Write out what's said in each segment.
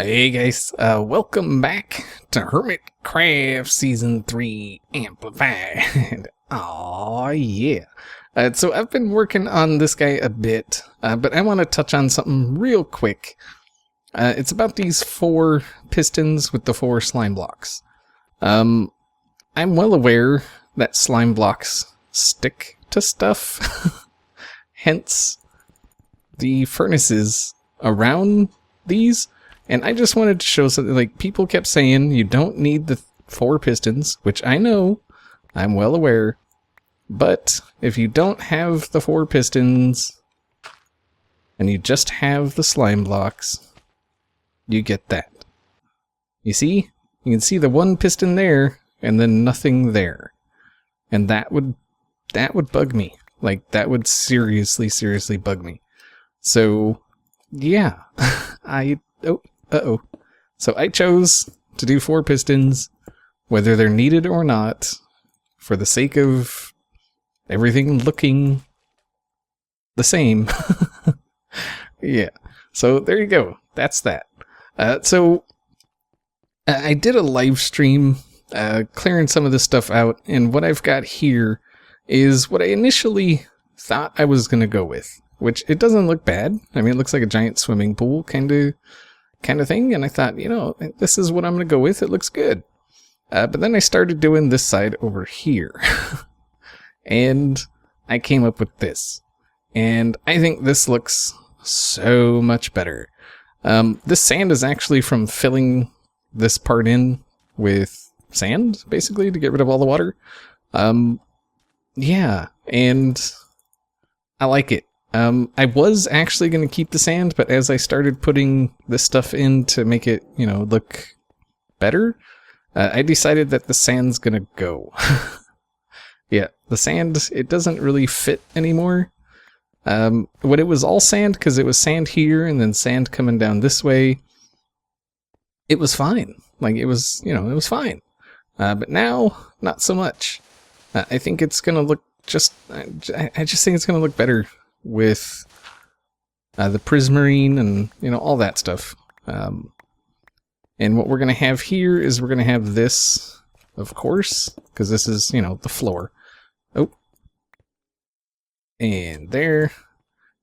Hey guys, welcome back to HermitCraft Season 3 Amplified. Aw, yeah. So I've been working on this guy a bit, but I want to touch on something real quick. It's about these 4 pistons with the 4 slime blocks. I'm well aware that slime blocks stick to stuff, hence the furnaces around these. And I just wanted to show something. Like, people kept saying you don't need the 4 pistons, which I know, I'm well aware. But if you don't have the 4 pistons and you just have the slime blocks, you get that. You see? You can see the 1 piston there and then nothing there. And that would bug me. Like, that would seriously bug me. So, yeah. So I chose to do 4 pistons, whether they're needed or not, for the sake of everything looking the same. Yeah. So there you go. That's that. So I did a live stream clearing some of this stuff out, and what I've got here is what I initially thought I was going to go with, which it doesn't look bad. I mean, it looks like a giant swimming pool kind of thing, and I thought, you know, this is what I'm going to go with. It looks good. But then I started doing this side over here, and I came up with this. And I think this looks so much better. This sand is actually from filling this part in with sand, basically, to get rid of all the water. Yeah, and I like it. I was actually going to keep the sand, but as I started putting this stuff in to make it, you know, look better, I decided that the sand's going to go. Yeah, the sand, it doesn't really fit anymore. When it was all sand, because it was sand here and then sand coming down this way, it was fine. Like, it was, you know, it was fine. But now, not so much. I think it's going to look I just think it's going to look better with the prismarine and, you know, all that stuff. And what we're going to have here is we're going to have this, of course, because this is, you know, the floor. Oh. And there.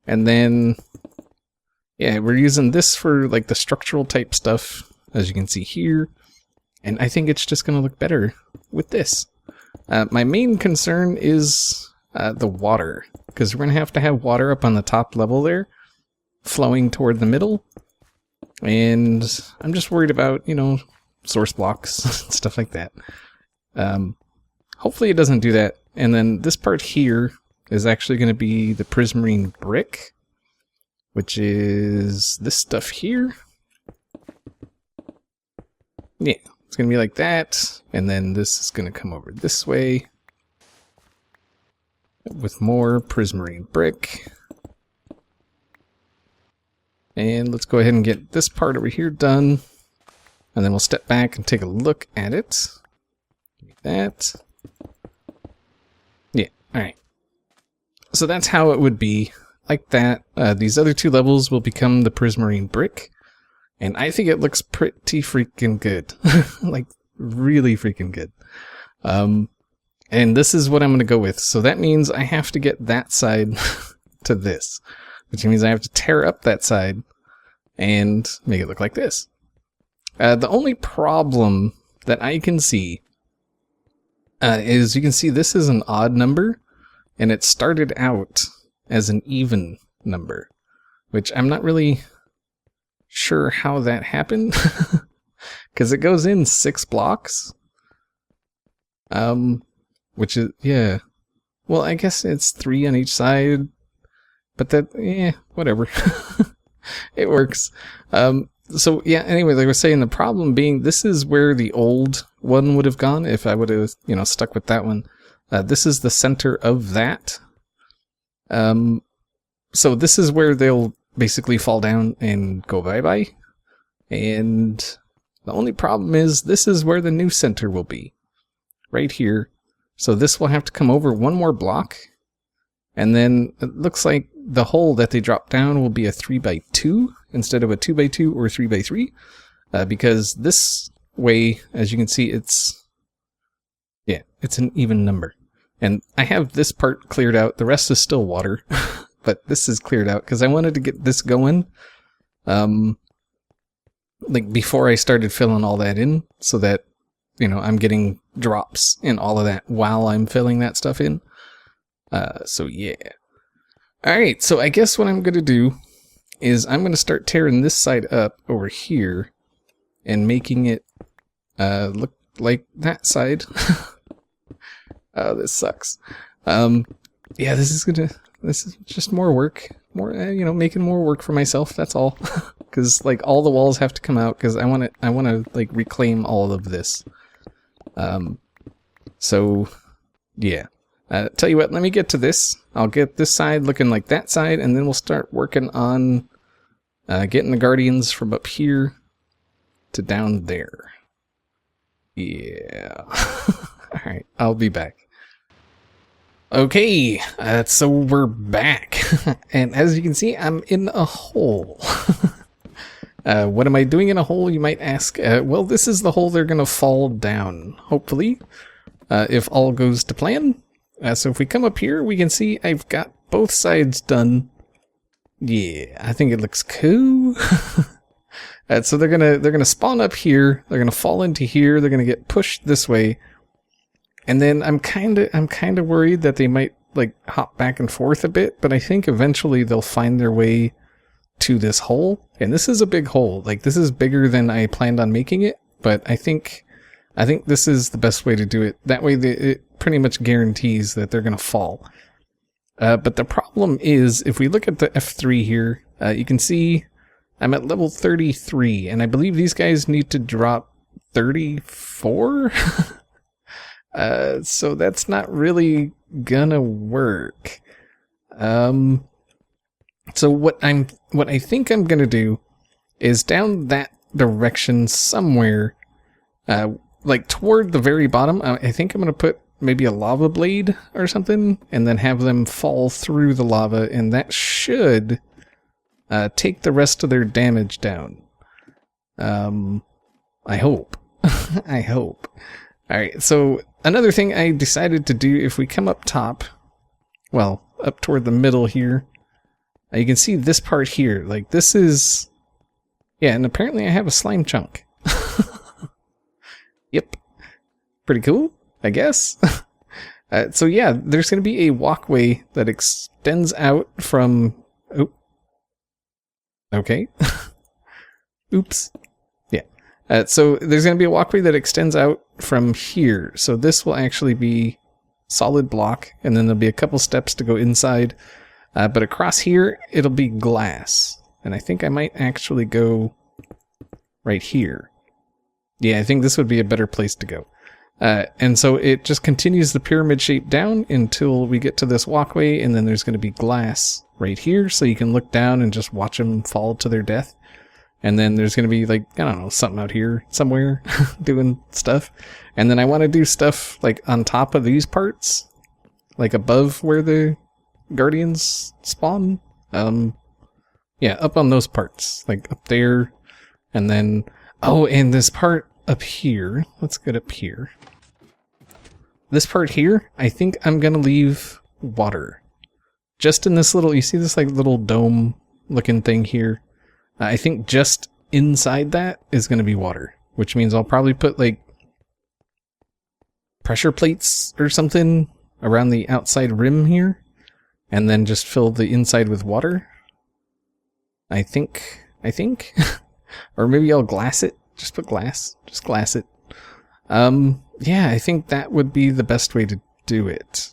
And then, yeah, we're using this for, like, the structural type stuff, as you can see here. And I think it's just going to look better with this. My main concern is the water, because we're going to have water up on the top level there, flowing toward the middle. And I'm just worried about, you know, source blocks, stuff like that. Hopefully it doesn't do that. And then this part here is actually going to be the prismarine brick, which is this stuff here. Yeah, it's going to be like that. And then this is going to come over this way with more prismarine brick. And let's go ahead and get this part over here done. And then we'll step back and take a look at it. Like that. Yeah, alright. So that's how it would be, like that. These other 2 levels will become the prismarine brick. And I think it looks pretty freaking good. Like, really freaking good. And this is what I'm going to go with. So that means I have to get that side to this. Which means I have to tear up that side and make it look like this. The only problem that I can see is you can see this is an odd number. And it started out as an even number. Which I'm not really sure how that happened. Because it goes in 6 blocks. Which is, yeah. Well, I guess it's 3 on each side. But that, yeah, whatever. It works. So, yeah, anyway, like I was saying, the problem being, this is where the old one would have gone if I would have, you know, stuck with that one. This is the center of that. So this is where they'll basically fall down and go bye-bye. And the only problem is, this is where the new center will be. Right here. So this will have to come over 1 more block. And then it looks like the hole that they drop down will be a 3x2 instead of a 2x2 or 3x3. because this way, as you can see, it's an even number. And I have this part cleared out. The rest is still water, but this is cleared out because I wanted to get this going, like before I started filling all that in, so that, you know, I'm getting drops in all of that while I'm filling that stuff in. So yeah. Alright, so I guess what I'm going to do is I'm going to start tearing this side up over here and making it look like that side. Oh, this sucks. Yeah, this is just more work. More, you know, making more work for myself, that's all. Because, like, all the walls have to come out, because I want to, like, reclaim all of this. So, yeah. Tell you what, let me get to this. I'll get this side looking like that side, and then we'll start working on getting the guardians from up here to down there. Yeah. Alright, I'll be back. Okay, so we're back. And as you can see, I'm in a hole. What am I doing in a hole, you might ask? Well, this is the hole they're going to fall down, hopefully, if all goes to plan. So if we come up here, we can see I've got both sides done. Yeah, I think it looks cool. So they're gonna spawn up here. They're gonna fall into here. They're gonna get pushed this way, and then I'm kind of worried that they might like hop back and forth a bit. But I think eventually they'll find their way to this hole. And this is a big hole. Like, this is bigger than I planned on making it. But I think this is the best way to do it. That way, it pretty much guarantees that they're gonna fall. But the problem is, if we look at the F3 here, you can see I'm at level 33, and I believe these guys need to drop 34? So that's not really gonna work. So what I think I'm gonna do is down that direction somewhere, like toward the very bottom, I think I'm gonna put maybe a lava blade or something, and then have them fall through the lava, and that should take the rest of their damage down. I hope. I hope. Alright, so another thing I decided to do, if we come up top, well, up toward the middle here, you can see this part here. Like, this is... Yeah, and apparently I have a slime chunk. Yep. Pretty cool, I guess. So yeah, there's going to be a walkway that extends out from... Oh. Okay. Oops. Yeah. So there's going to be a walkway that extends out from here. So this will actually be solid block, and then there'll be a couple steps to go inside. But across here, it'll be glass. And I think I might actually go right here. Yeah, I think this would be a better place to go. And so it just continues the pyramid shape down until we get to this walkway, and then there's going to be glass right here, so you can look down and just watch them fall to their death. And then there's going to be, like, I don't know, something out here somewhere doing stuff. And then I want to do stuff, like, on top of these parts, like above where the guardians spawn. Yeah, up on those parts, like up there. And then, oh, and this part up here, let's get up here. This part here, I think I'm gonna leave water. Just in this little, you see this like little dome looking thing here? I think just inside that is gonna be water, which means I'll probably put like pressure plates or something around the outside rim here, and then just fill the inside with water. I think. Or maybe I'll glass it. Just put glass. Just glass it. Yeah, I think that would be the best way to do it.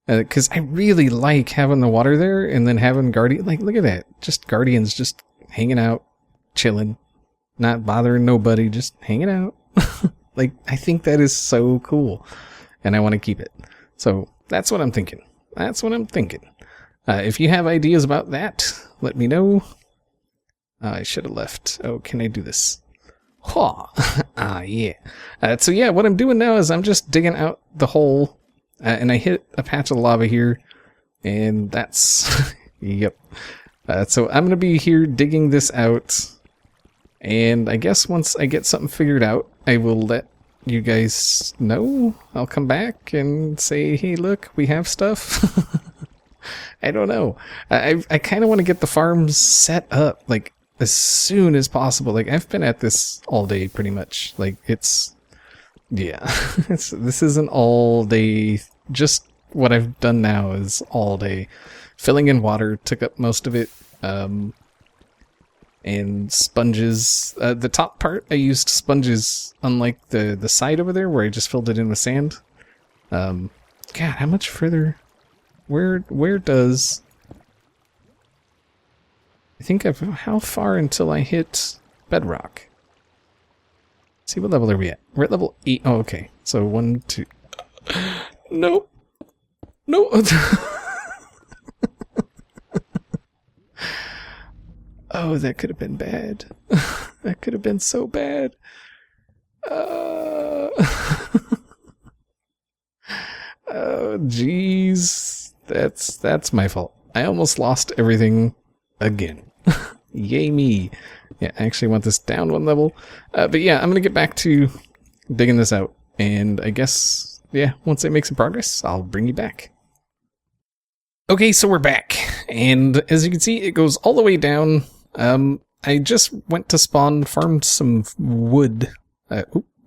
Because I really like having the water there, and then having like, look at that. Just guardians just hanging out, chilling, not bothering nobody, just hanging out. Like, I think that is so cool, and I want to keep it. So that's what I'm thinking. If you have ideas about that, let me know. I should have left. Oh, can I do this? Yeah. So yeah, what I'm doing now is I'm just digging out the hole, and I hit a patch of lava here, and that's... Yep. So I'm going to be here digging this out, And I guess once I get something figured out, I will let you guys know. I'll come back and say, hey, look, we have stuff. I don't know. I kind of want to get the farms set up, like, as soon as possible. Like, I've been at this all day, pretty much. Like, it's... yeah. This isn't all day. Just what I've done now is all day. Filling in water took up most of it. And sponges. The top part, I used sponges, unlike the side over there, where I just filled it in with sand. God, how much further... Where does... I think how far until I hit bedrock? Let's see, what level are we at? We're at level 8. Oh, okay. So 1, 2... No! No! Oh, that could have been bad. That could have been so bad. Oh, jeez. That's my fault. I almost lost everything again. Yay me. Yeah, I actually want this down 1 level. But yeah, I'm going to get back to digging this out. And I guess, yeah, once I make some progress, I'll bring you back. Okay, so we're back. And as you can see, it goes all the way down. I just went to spawn, farmed some wood.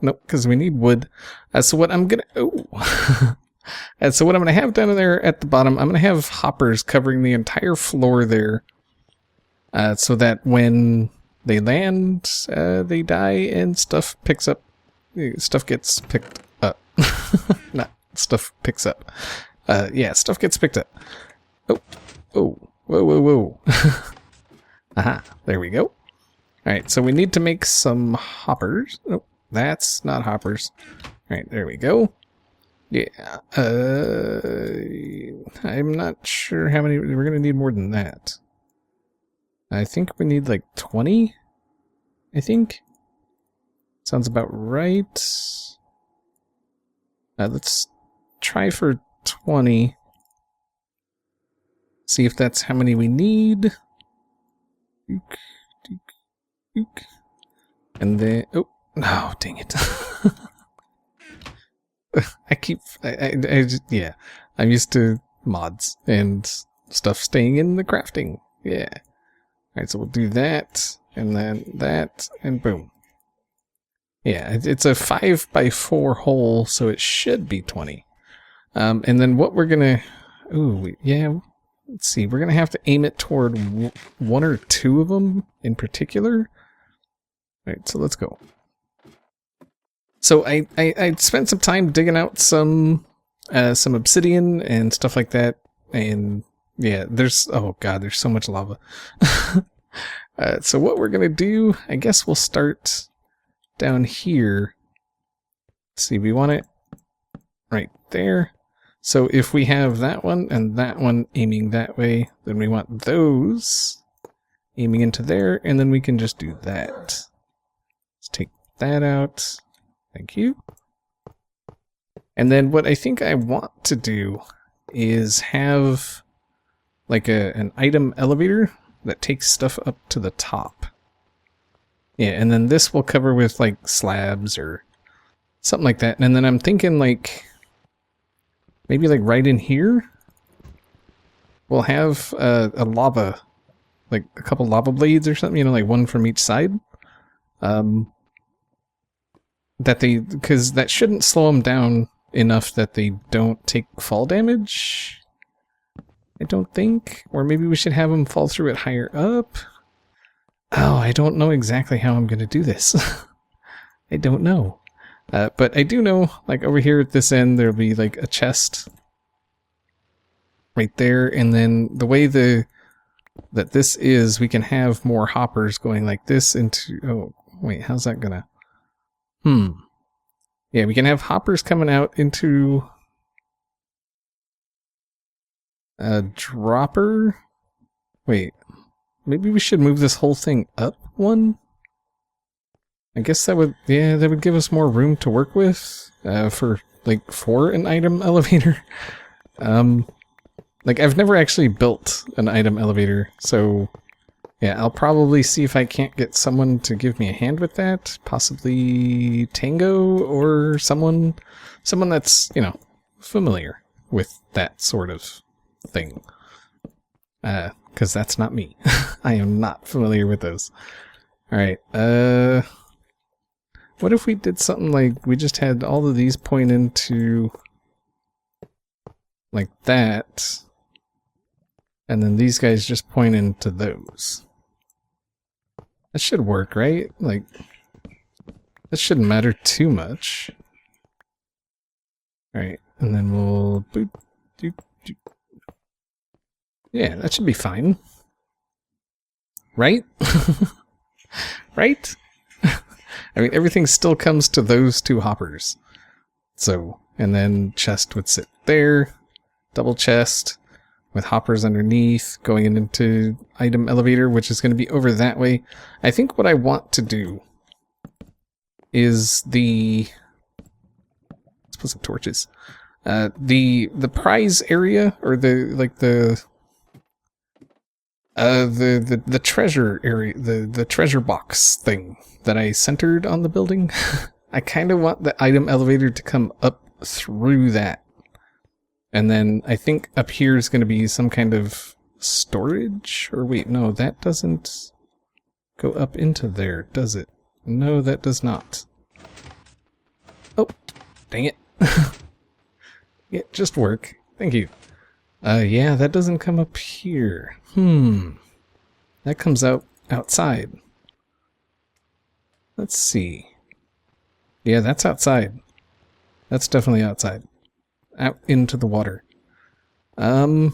No, because we need wood. So what I'm going to... so what I'm going to have down there at the bottom, I'm going to have hoppers covering the entire floor there. So that when they land, they die and stuff picks up. Stuff gets picked up. Not stuff picks up. Yeah, stuff gets picked up. Oh, oh, whoa, whoa, whoa. Aha, there we go. Alright, so we need to make some hoppers. Nope, that's not hoppers. Alright, there we go. Yeah, I'm not sure how many, we're gonna need more than that. I think we need like 20, I think. Sounds about right. Let's try for 20. See if that's how many we need. And then, oh, no, dang it. Yeah, I'm used to mods and stuff staying in the crafting. Yeah. Alright, so we'll do that, and then that, and boom. Yeah, it's a 5x4 hole, so it should be 20. And then what we're gonna... Ooh, yeah, let's see. We're gonna have to aim it toward 1 or 2 of them in particular. Alright, so let's go. So I spent some time digging out some obsidian and stuff like that, and yeah, there's, oh god, there's so much lava. So what we're gonna do, I guess we'll start down here. Let's see, we want it right there. So if we have that one and that one aiming that way, then we want those aiming into there, and then we can just do that. Let's take that out. Thank you. And then what I think I want to do is have like an item elevator that takes stuff up to the top. Yeah, and then this will cover with like slabs or something like that. And then I'm thinking like maybe like right in here we'll have a lava, like a couple lava blades or something, you know, like one from each side. Because that shouldn't slow them down enough that they don't take fall damage, I don't think. Or maybe we should have them fall through it higher up. Oh, I don't know exactly how I'm going to do this. I don't know. But I do know, like over here at this end, there'll be like a chest right there. And then the way that this is, we can have more hoppers going like this into... Oh, wait, how's that going to... Yeah, we can have hoppers coming out into a dropper. Wait, maybe we should move this whole thing up 1? I guess that would, yeah, that would give us more room to work with for an item elevator. Like I've never actually built an item elevator, so Yeah, I'll probably see if I can't get someone to give me a hand with that. Possibly Tango or someone that's, you know, familiar with that sort of thing. Because that's not me. I am not familiar with those. Alright, what if we did something like we just had all of these point into like that, and then these guys just point into those? That should work, right? Like, that shouldn't matter too much. Alright, and then we'll... boop, doop, doop. Yeah, that should be fine. Right? Right? I mean, everything still comes to those two hoppers. So, and then chest would sit there. Double chest with hoppers underneath, going into item elevator, which is going to be over that way. I think what I want to do is let's put some torches. The prize area, or the treasure area, the treasure box thing that I centered on the building. I kind of want the item elevator to come up through that. And then I think up here is going to be some kind of storage. Or wait, no, that doesn't go up into there, does it? No, that does not. Oh, dang it. Yeah, just work. Thank you. Yeah, that doesn't come up here. That comes out outside. Let's see. Yeah, that's outside. That's definitely outside. Out into the water. What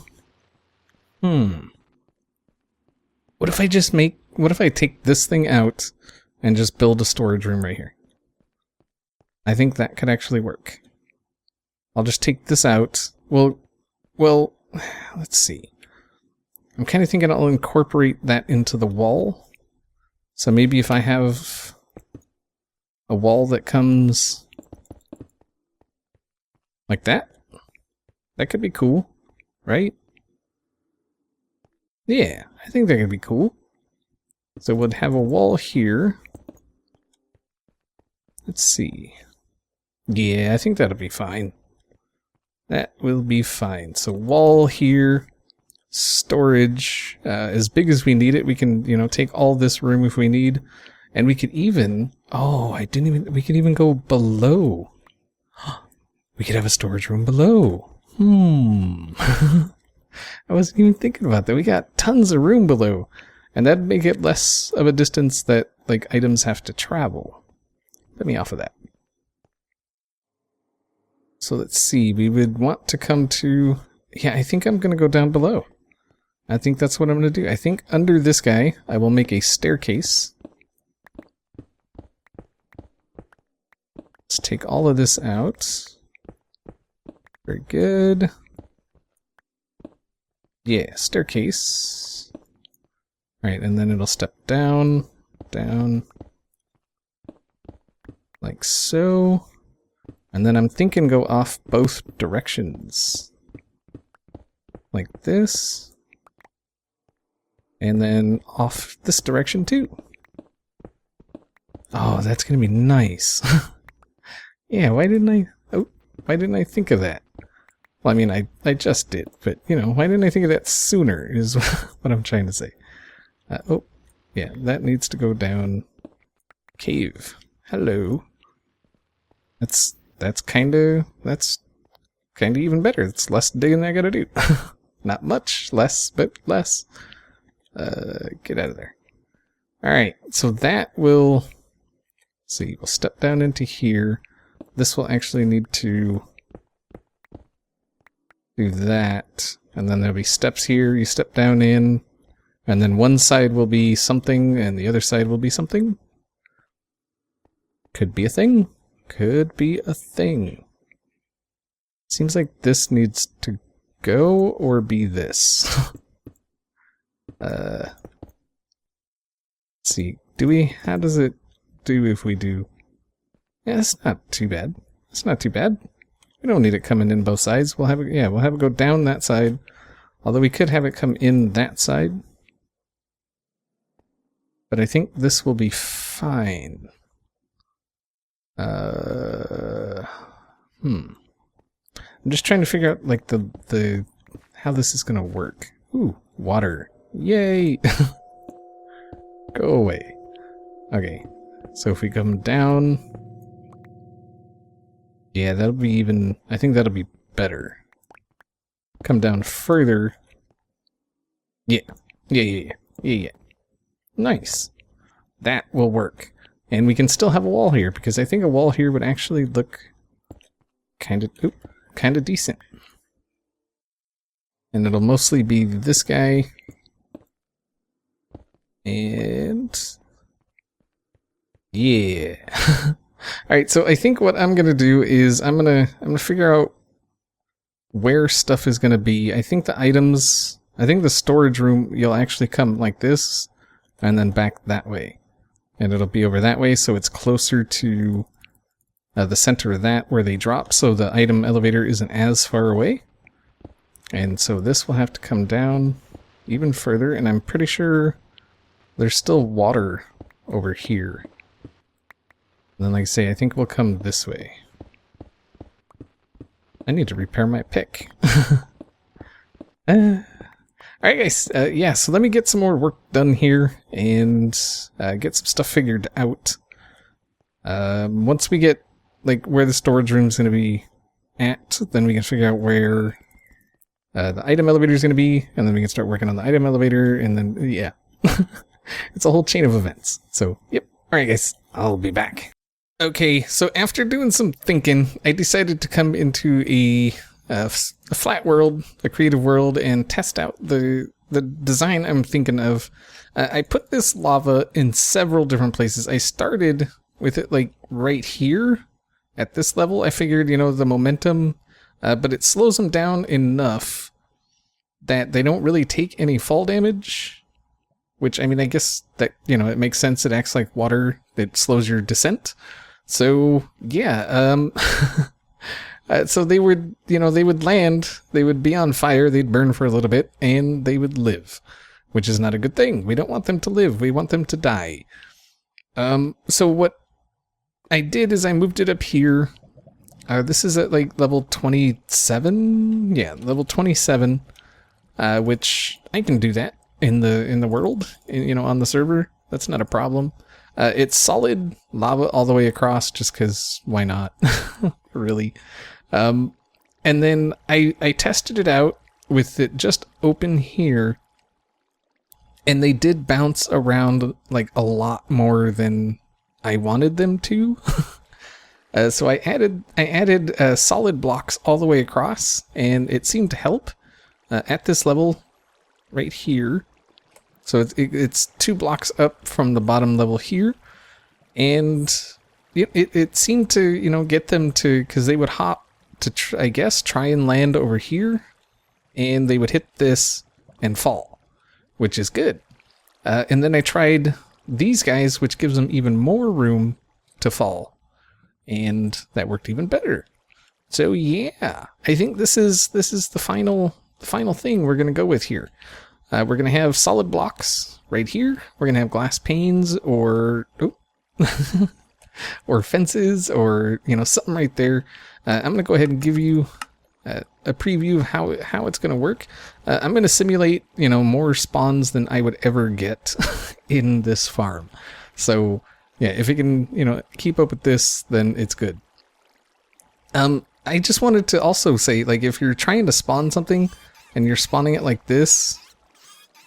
if I just what if I take this thing out and just build a storage room right here? I think that could actually work. I'll just take this out. Well, let's see. I'm kind of thinking I'll incorporate that into the wall. So maybe if I have a wall that comes like that, that could be cool, right? Yeah, I think that could be cool. So we'll have a wall here. Let's see. Yeah, I think that'll be fine. That will be fine. So wall here, storage, as big as we need it. We can, you know, take all this room if we need. And we could even, we could even go below. We could have a storage room below. I wasn't even thinking about that. We got tons of room below. And that'd make it less of a distance that, like, items have to travel. Let me off of that. So let's see, we would want to come to... Yeah, I think I'm going to go down below. I think that's what I'm going to do. I think under this guy, I will make a staircase. Let's take all of this out. Very good. Yeah, staircase. Alright, and then it'll step down, down, like so. And then I'm thinking go off both directions. Like this. And then off this direction too. Oh, that's gonna be nice. Yeah, why didn't I think of that? Well, I mean, I just did, but, you know, why didn't I think of that sooner is what I'm trying to say. Oh, yeah, that needs to go down. Cave. Hello. That's kind of even better. It's less digging I gotta do. Not much, less, but less. Get out of there. Alright, so that will... see, we'll step down into here. This will actually need to do that. And then there'll be steps here. You step down in. And then one side will be something, and the other side will be something. Could be a thing. Could be a thing. Seems like this needs to go or be this. Let's see. How does it do if we do? Yeah, that's not too bad. It's not too bad. We don't need it coming in both sides. We'll have it go down that side. Although we could have it come in that side. But I think this will be fine. I'm just trying to figure out like the how this is gonna work. Ooh, water. Yay! Go away. Okay. So if we come down, yeah, that'll be even, I think that'll be better. Come down further. Yeah. Yeah. Nice. That will work. And we can still have a wall here, because I think a wall here would actually look kind of decent. And it'll mostly be this guy. And yeah. Alright, so I think what I'm gonna do is I'm gonna figure out where stuff is gonna be. I think the storage room, you'll actually come like this, and then back that way. And it'll be over that way, so it's closer to the center of that where they drop, so the item elevator isn't as far away. And so this will have to come down even further, and I'm pretty sure there's still water over here. And then, like I say, I think we'll come this way. I need to repair my pick. Alright guys, yeah, so let me get some more work done here and get some stuff figured out. Once we get like where the storage room is going to be at, then we can figure out where the item elevator is going to be, and then we can start working on the item elevator, and then, yeah. It's a whole chain of events. So, yep. Alright guys, I'll be back. Okay, so after doing some thinking, I decided to come into a flat world, a creative world, and test out the design I'm thinking of. I put this lava in several different places. I started with it like right here at this level. I figured, you know, the momentum, but it slows them down enough that they don't really take any fall damage, which, I mean, I guess that, you know, it makes sense. It acts like water. It slows your descent. So, yeah, so they would, you know, they would land, they would be on fire, they'd burn for a little bit, and they would live, which is not a good thing. We don't want them to live, we want them to die. So what I did is I moved it up here. This is at like level 27, yeah, level 27, which I can do that in the world, you know, on the server. That's not a problem. It's solid lava all the way across, just because why not? Really. And then I tested it out with it just open here, and they did bounce around like a lot more than I wanted them to. So I added solid blocks all the way across, and it seemed to help at this level right here. So it's 2 blocks up from the bottom level here, and it seemed to, you know, get them to, because they would hop to, I guess, try and land over here, and they would hit this and fall, which is good. And then I tried these guys, which gives them even more room to fall, and that worked even better. So yeah, I think this is the final thing we're gonna go with here. We're gonna have solid blocks right here. We're gonna have glass panes, or or fences, or, you know, something right there. I'm gonna go ahead and give you a preview of how it's gonna work. I'm gonna simulate, you know, more spawns than I would ever get in this farm. So yeah, if it can, you know, keep up with this, then it's good. I just wanted to also say, like, if you're trying to spawn something and you're spawning it like this,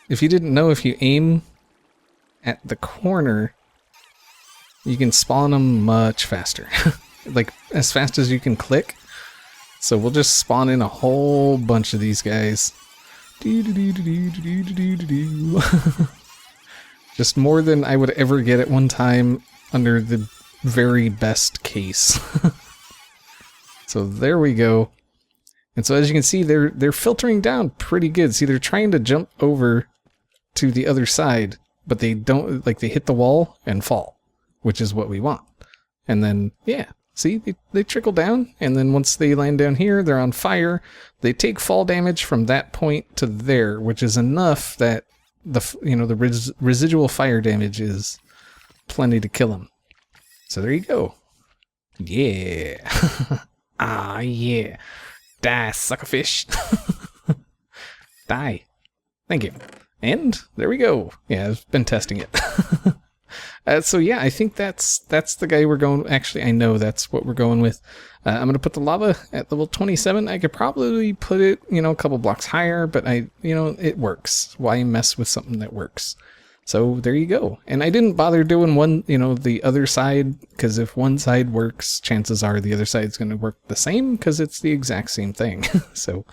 if you didn't know, if you aim at the corner, you can spawn them much faster. Like, as fast as you can click. So we'll just spawn in a whole bunch of these guys. Just more than I would ever get at one time under the very best case. So there we go. And so as you can see, they're filtering down pretty good. See, they're trying to jump over to the other side, but they don't, like, they hit the wall and fall, which is what we want. And then, yeah, see, they trickle down, and then once they land down here, they're on fire. They take fall damage from that point to there, which is enough that the residual fire damage is plenty to kill him. So there you go. Yeah. Ah, yeah. Die, suckerfish. Die. Thank you. And there we go. Yeah, I've been testing it. So yeah, I think that's the guy we're going. Actually, I know that's what we're going with. I'm gonna put the lava at level 27. I could probably put it, a couple blocks higher, but it works. Why mess with something that works? So there you go. And I didn't bother doing one, the other side, because if one side works, chances are the other side's going to work the same, because it's the exact same thing. So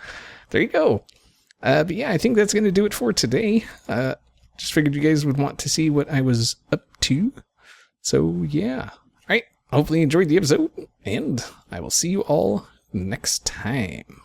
there you go. But yeah, I think that's going to do it for today. Just figured you guys would want to see what I was up to. So yeah. All right. Hopefully you enjoyed the episode, and I will see you all next time.